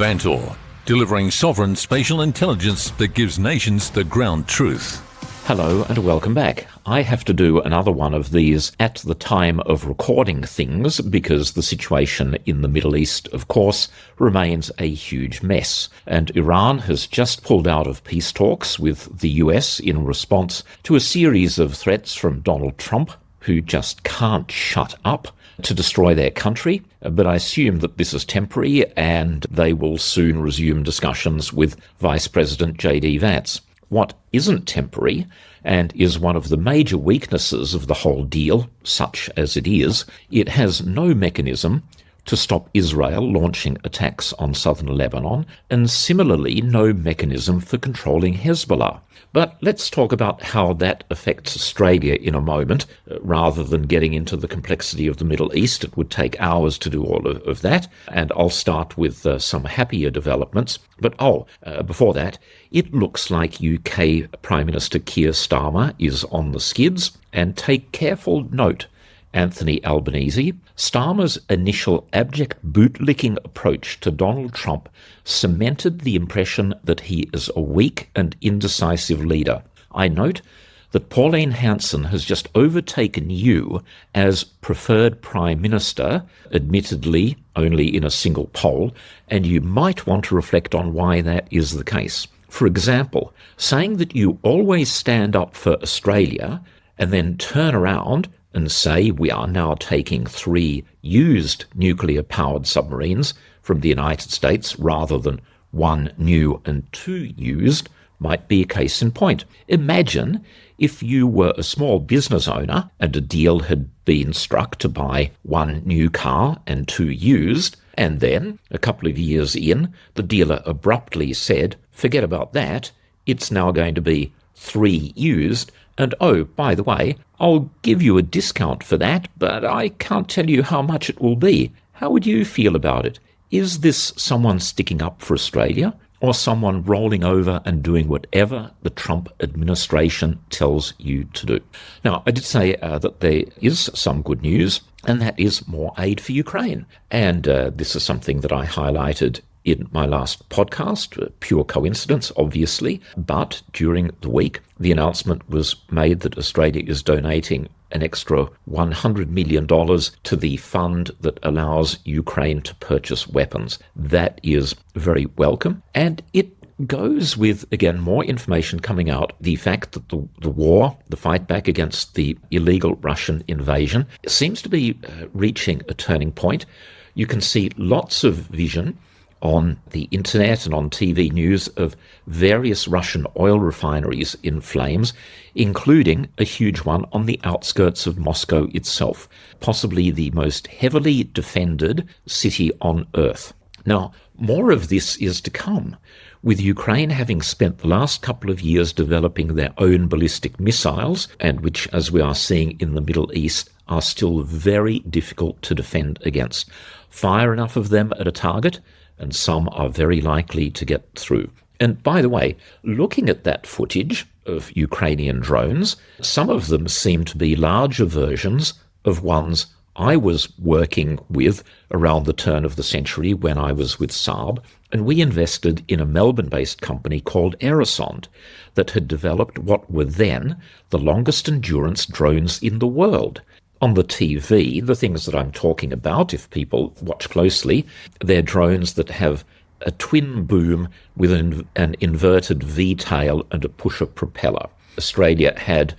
Vantor, delivering sovereign spatial intelligence that gives nations the ground truth. Hello and welcome back. I have to do another one of these at the time of recording things because the situation in the Middle East, of course, remains a huge mess. And Iran has just pulled out of peace talks with the US in response to a series of threats from Donald Trump, who just can't shut up, to destroy their country. But I assume that this is temporary and they will soon resume discussions with Vice President J.D. Vance. What isn't temporary, and is one of the major weaknesses of the whole deal, such as it is, it has no mechanism to stop Israel launching attacks on southern Lebanon, and similarly no mechanism for controlling Hezbollah. But let's talk about how that affects Australia in a moment, rather than getting into the complexity of the Middle East. It would take hours to do all of that, and I'll start with some happier developments. But before that, it looks like UK Prime Minister Keir Starmer is on the skids, and take careful note, Anthony Albanese, Starmer's initial abject bootlicking approach to Donald Trump cemented the impression that he is a weak and indecisive leader. I note that Pauline Hanson has just overtaken you as preferred Prime Minister, admittedly only in a single poll, and you might want to reflect on why that is the case. For example, saying that you always stand up for Australia and then turn around and say we are now taking 3 used nuclear-powered submarines from the United States rather than 1 new and 2 used might be a case in point. Imagine if you were a small business owner and a deal had been struck to buy 1 new car and 2 used, and then, a couple of years in, the dealer abruptly said, forget about that, it's now going to be 3 used, and by the way, I'll give you a discount for that, but I can't tell you how much it will be. How would you feel about it? Is this someone sticking up for Australia, or someone rolling over and doing whatever the Trump administration tells you to do? Now, I did say that there is some good news, and that is more aid for Ukraine. And this is something that I highlighted in my last podcast, pure coincidence, obviously, but during the week, the announcement was made that Australia is donating an extra $100 million to the fund that allows Ukraine to purchase weapons. That is very welcome, and it goes with, again, more information coming out, the fact that the war, the fight back against the illegal Russian invasion, seems to be reaching a turning point. You can see lots of vision on the internet and on TV news of various Russian oil refineries in flames, including a huge one on the outskirts of Moscow itself, possibly the most heavily defended city on earth. Now, more of this is to come, with Ukraine having spent the last couple of years developing their own ballistic missiles, and which, as we are seeing in the Middle East, are still very difficult to defend against. Fire enough of them at a target, and some are very likely to get through. And by the way, looking at that footage of Ukrainian drones, some of them seem to be larger versions of ones I was working with around the turn of the century when I was with Saab, and we invested in a Melbourne-based company called Aerosonde that had developed what were then the longest endurance drones in the world. On the TV, the things that I'm talking about, if people watch closely, they're drones that have a twin boom with an inverted V-tail and a pusher propeller. Australia had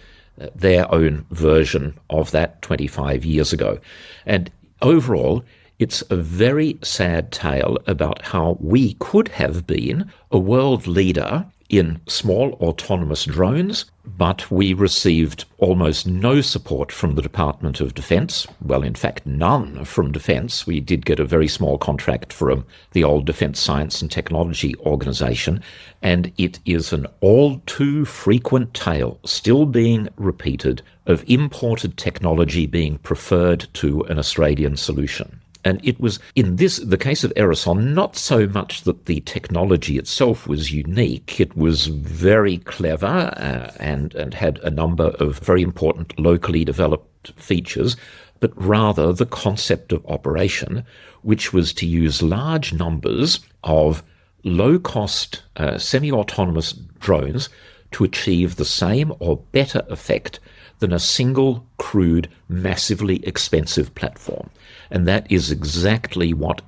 their own version of that 25 years ago. And overall, it's a very sad tale about how we could have been a world leader in small autonomous drones, but we received almost no support from the Department of Defence. Well, in fact, none from Defence. We did get a very small contract from the old Defence Science and Technology Organisation, and it is an all too frequent tale, still being repeated, of imported technology being preferred to an Australian solution. And it was, in the case of Aerosonde, not so much that the technology itself was unique. It was very clever and had a number of very important locally developed features, but rather the concept of operation, which was to use large numbers of low-cost semi-autonomous drones to achieve the same or better effect than a single, crude, massively expensive platform. And that is exactly what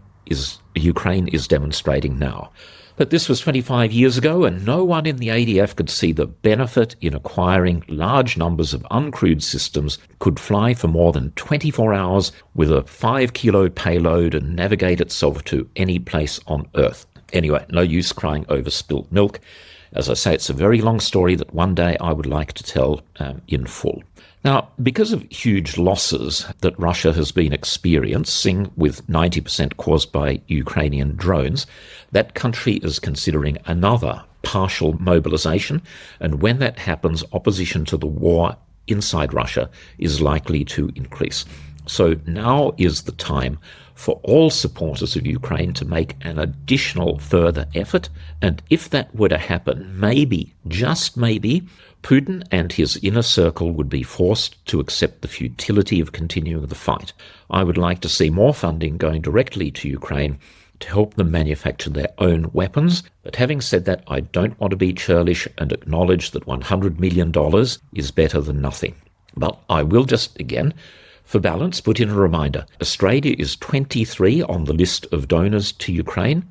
Ukraine is demonstrating now. But this was 25 years ago, and no one in the ADF could see the benefit in acquiring large numbers of uncrewed systems, could fly for more than 24 hours with a 5-kilo payload and navigate itself to any place on Earth. Anyway, no use crying over spilt milk. As I say, it's a very long story that one day I would like to tell in full. Now, because of huge losses that Russia has been experiencing, with 90% caused by Ukrainian drones, that country is considering another partial mobilization, and when that happens, opposition to the war inside Russia is likely to increase. So now is the time for all supporters of Ukraine to make an additional further effort, and if that were to happen, maybe, just maybe, Putin and his inner circle would be forced to accept the futility of continuing the fight. I would like to see more funding going directly to Ukraine to help them manufacture their own weapons. But having said that, I don't want to be churlish and acknowledge that $100 million is better than nothing. But I will just, again, for balance, put in a reminder. Australia is 23 on the list of donors to Ukraine.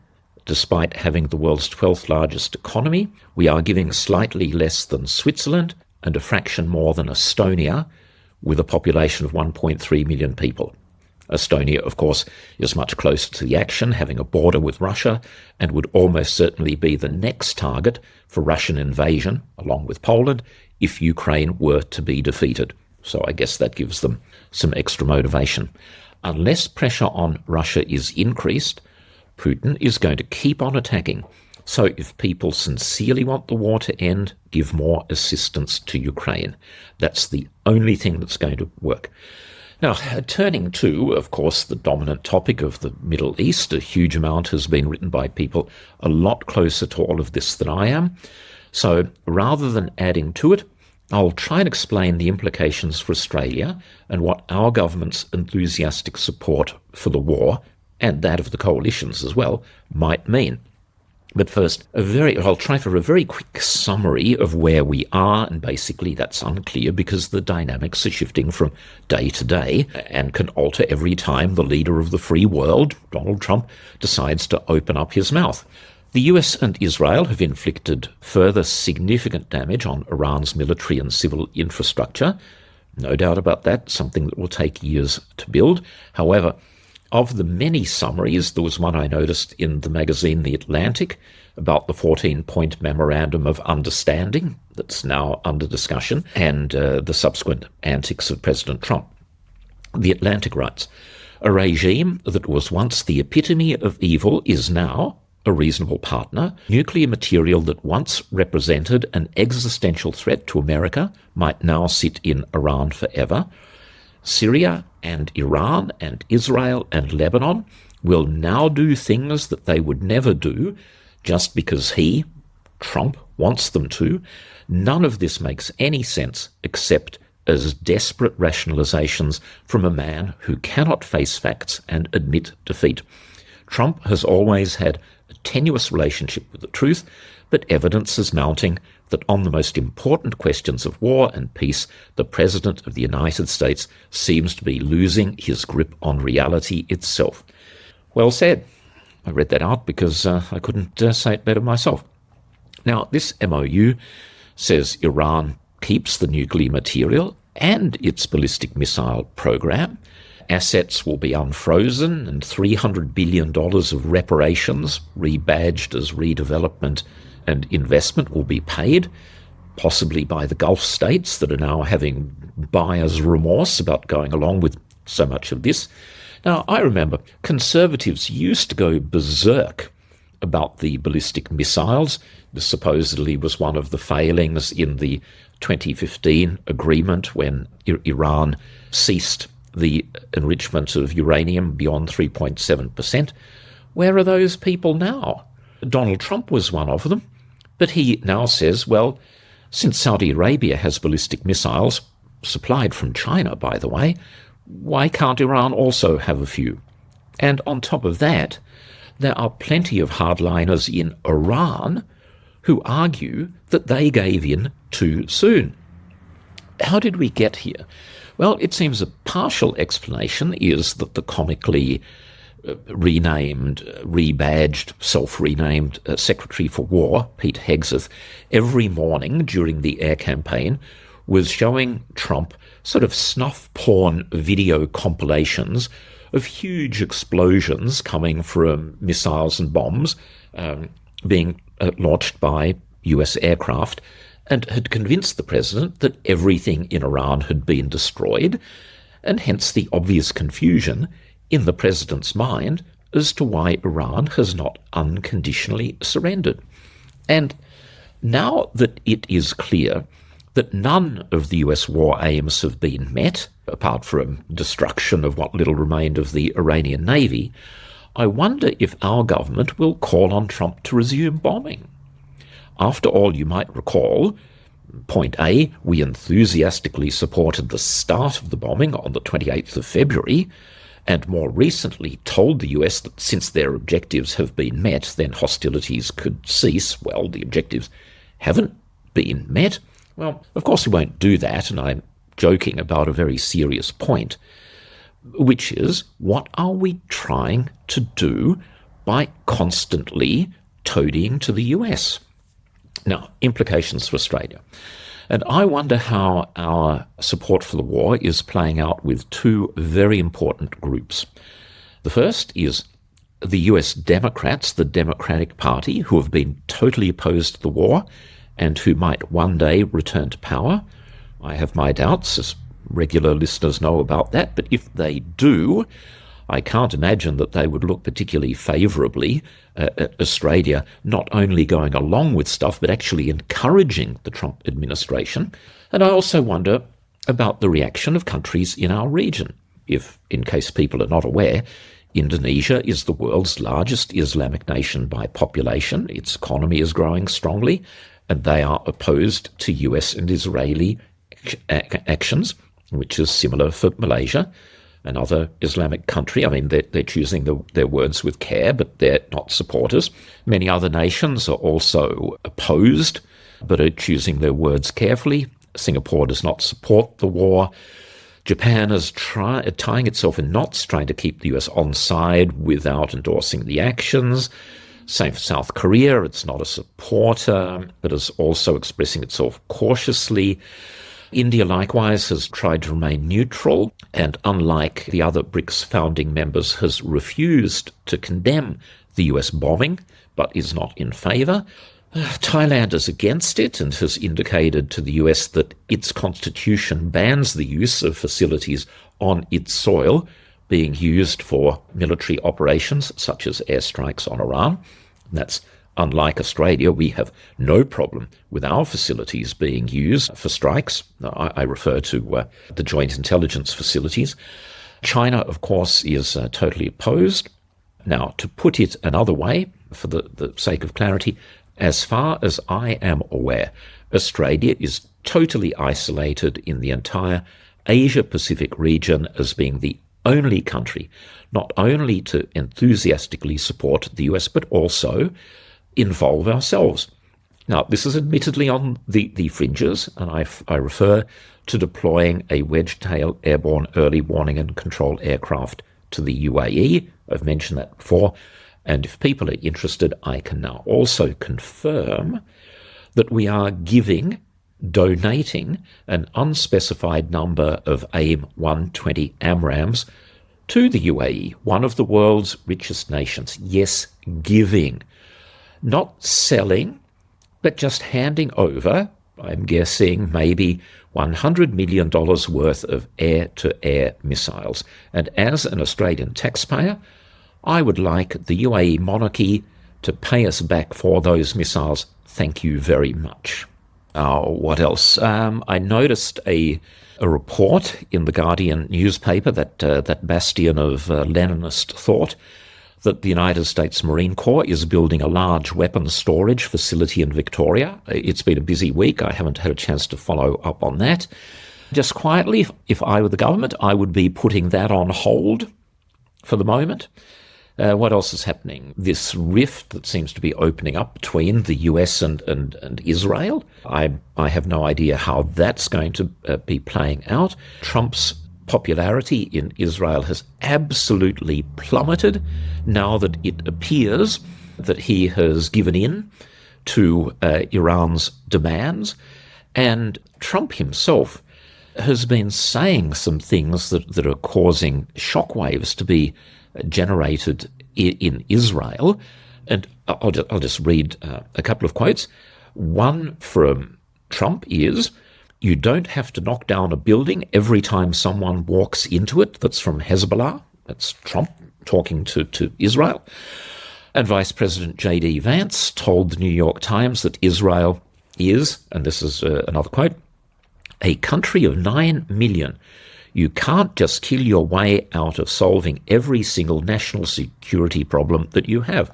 Despite having the world's 12th largest economy, we are giving slightly less than Switzerland and a fraction more than Estonia, with a population of 1.3 million people. Estonia, of course, is much closer to the action, having a border with Russia, and would almost certainly be the next target for Russian invasion, along with Poland, if Ukraine were to be defeated. So I guess that gives them some extra motivation. Unless pressure on Russia is increased, Putin is going to keep on attacking. So if people sincerely want the war to end, give more assistance to Ukraine. That's the only thing that's going to work. Now, turning to, of course, the dominant topic of the Middle East, a huge amount has been written by people a lot closer to all of this than I am. So rather than adding to it, I'll try and explain the implications for Australia and what our government's enthusiastic support for the war, and that of the coalitions as well, might mean. But first, I'll try for a very quick summary of where we are, and basically that's unclear because the dynamics are shifting from day to day and can alter every time the leader of the free world, Donald Trump, decides to open up his mouth. The US and Israel have inflicted further significant damage on Iran's military and civil infrastructure. No doubt about that, something that will take years to build. However, of the many summaries, there was one I noticed in the magazine The Atlantic about the 14-point memorandum of understanding that's now under discussion, and the subsequent antics of President Trump. The Atlantic writes, "A regime that was once the epitome of evil is now a reasonable partner. Nuclear material that once represented an existential threat to America might now sit in Iran forever. Syria and Iran and Israel and Lebanon will now do things that they would never do just because he, Trump, wants them to. None of this makes any sense except as desperate rationalizations from a man who cannot face facts and admit defeat. Trump has always had a tenuous relationship with the truth, but evidence is mounting that on the most important questions of war and peace, the President of the United States seems to be losing his grip on reality itself." Well said. I read that out because I couldn't say it better myself. Now, this MOU says Iran keeps the nuclear material and its ballistic missile program. Assets will be unfrozen and $300 billion of reparations, rebadged as redevelopment and investment, will be paid, possibly by the Gulf states that are now having buyer's remorse about going along with so much of this. Now, I remember conservatives used to go berserk about the ballistic missiles. This supposedly was one of the failings in the 2015 agreement when Iran ceased the enrichment of uranium beyond 3.7%. Where are those people now? Donald Trump was one of them, but he now says, well, since Saudi Arabia has ballistic missiles, supplied from China, by the way, why can't Iran also have a few? And on top of that, there are plenty of hardliners in Iran who argue that they gave in too soon. How did we get here? Well, it seems a partial explanation is that the comically renamed, rebadged, self-renamed Secretary for War, Pete Hegseth, every morning during the air campaign was showing Trump sort of snuff porn video compilations of huge explosions coming from missiles and bombs being launched by US aircraft, and had convinced the president that everything in Iran had been destroyed, and hence the obvious confusion in the president's mind as to why Iran has not unconditionally surrendered. And now that it is clear that none of the US war aims have been met, apart from destruction of what little remained of the Iranian navy, I wonder if our government will call on Trump to resume bombing. After all, you might recall, point A, we enthusiastically supported the start of the bombing on the 28th of February, and more recently told the US that since their objectives have been met, then hostilities could cease. Well, the objectives haven't been met. Well, of course we won't do that, and I'm joking about a very serious point, which is, what are we trying to do by constantly toadying to the US? Now, implications for Australia. And I wonder how our support for the war is playing out with two very important groups. The first is the US Democrats, the Democratic Party, who have been totally opposed to the war and who might one day return to power. I have my doubts, as regular listeners know about that, but if they do, I can't imagine that they would look particularly favourably at Australia not only going along with stuff, but actually encouraging the Trump administration. And I also wonder about the reaction of countries in our region. If, in case people are not aware, Indonesia is the world's largest Islamic nation by population. Its economy is growing strongly, and they are opposed to US and Israeli actions, which is similar for Malaysia, another Islamic country. I mean, they're choosing their words with care, but they're not supporters. Many other nations are also opposed, but are choosing their words carefully. Singapore does not support the war. Japan is tying itself in knots, trying to keep the US on side without endorsing the actions. Same for South Korea. It's not a supporter, but is also expressing itself cautiously. India, likewise, has tried to remain neutral, and unlike the other BRICS founding members, has refused to condemn the US bombing, but is not in favour. Thailand is against it and has indicated to the US that its constitution bans the use of facilities on its soil being used for military operations, such as airstrikes on Iran. And that's unlike Australia. We have no problem with our facilities being used for strikes. I refer to the joint intelligence facilities. China, of course, is totally opposed. Now, to put it another way, for the sake of clarity, as far as I am aware, Australia is totally isolated in the entire Asia-Pacific region as being the only country not only to enthusiastically support the US, but also involve ourselves. Now, this is admittedly on the fringes, and I refer to deploying a wedge-tail airborne early warning and control aircraft to the UAE. I've mentioned that before, and if people are interested, I can now also confirm that we are donating an unspecified number of AIM-120 AMRAAMs to the UAE, one of the world's richest nations. Yes, giving. Not selling, but just handing over, I'm guessing, maybe $100 million worth of air-to-air missiles. And as an Australian taxpayer, I would like the UAE monarchy to pay us back for those missiles. Thank you very much. What else? I noticed a report in the Guardian newspaper, that bastion of Leninist thought, that the United States Marine Corps is building a large weapons storage facility in Victoria. It's been a busy week. I haven't had a chance to follow up on that. Just quietly, if I were the government, I would be putting that on hold for the moment. What else is happening? This rift that seems to be opening up between the US and Israel. I have no idea how that's going to be playing out. Trump's popularity in Israel has absolutely plummeted now that it appears that he has given in to Iran's demands. And Trump himself has been saying some things that are causing shockwaves to be generated in Israel. And I'll just read a couple of quotes. One from Trump is, "You don't have to knock down a building every time someone walks into it." That's from Hezbollah. That's Trump talking to Israel. And Vice President J.D. Vance told the New York Times that Israel is, and this is another quote, "a country of 9 million. You can't just kill your way out of solving every single national security problem that you have."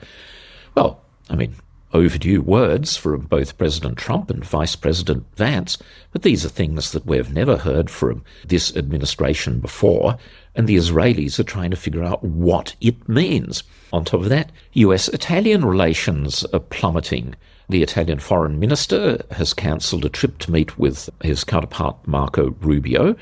Well, I mean, overdue words from both President Trump and Vice President Vance, but these are things that we've never heard from this administration before, and the Israelis are trying to figure out what it means. On top of that, US-Italian relations are plummeting. The Italian foreign minister has cancelled a trip to meet with his counterpart Marco Rubio,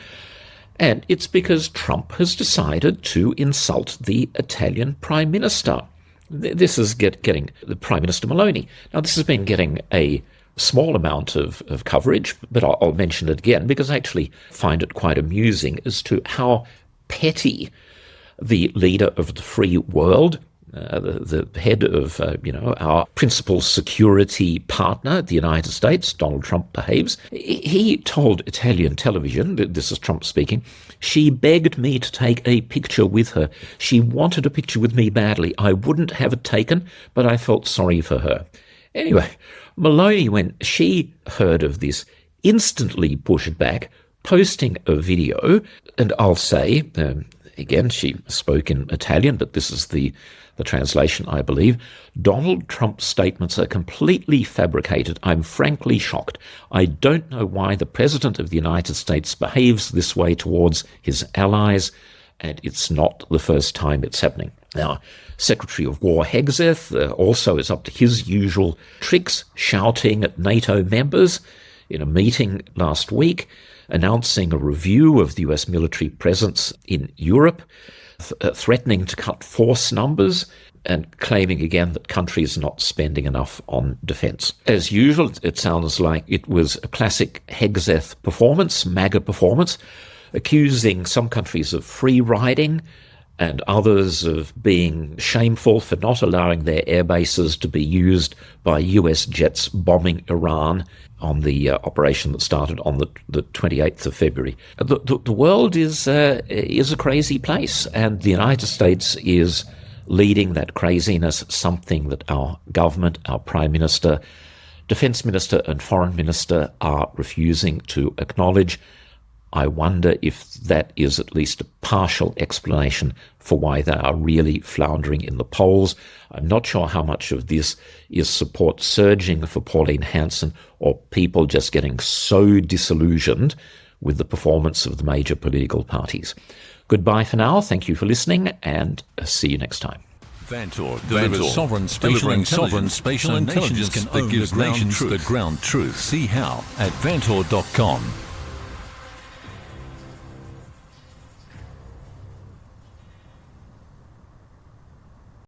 and it's because Trump has decided to insult the Italian Prime Minister. This is getting the Prime Minister Meloni. Now, this has been getting a small amount of coverage, but I'll mention it again because I actually find it quite amusing as to how petty the leader of the free world, the head of our principal security partner, the United States, Donald Trump, behaves. He told Italian television, this is Trump speaking, "She begged me to take a picture with her. She wanted a picture with me badly. I wouldn't have it taken, but I felt sorry for her." Anyway, Meloni, when she heard of this, instantly pushed back, posting a video, and I'll say, again, she spoke in Italian, but this is the translation, I believe. "Donald Trump's statements are completely fabricated. I'm frankly shocked. I don't know why the President of the United States behaves this way towards his allies, and it's not the first time it's happening." Now, Secretary of War Hegseth also is up to his usual tricks, shouting at NATO members in a meeting last week, announcing a review of the US military presence in Europe, threatening to cut force numbers, and claiming again that countries are not spending enough on defence. As usual, it sounds like it was a classic Hegseth performance, MAGA performance, accusing some countries of free riding and others of being shameful for not allowing their air bases to be used by US jets bombing Iran on the operation that started on the 28th of February. The world is a crazy place, and the United States is leading that craziness, something that our government, our Prime Minister, Defence Minister and Foreign Minister are refusing to acknowledge. I wonder if that is at least a partial explanation for why they are really floundering in the polls. I'm not sure how much of this is support surging for Pauline Hanson or people just getting so disillusioned with the performance of the major political parties. Goodbye for now. Thank you for listening, and see you next time. Vantor delivers sovereign spatial intelligence that gives nations the ground truth. See how at vantor.com.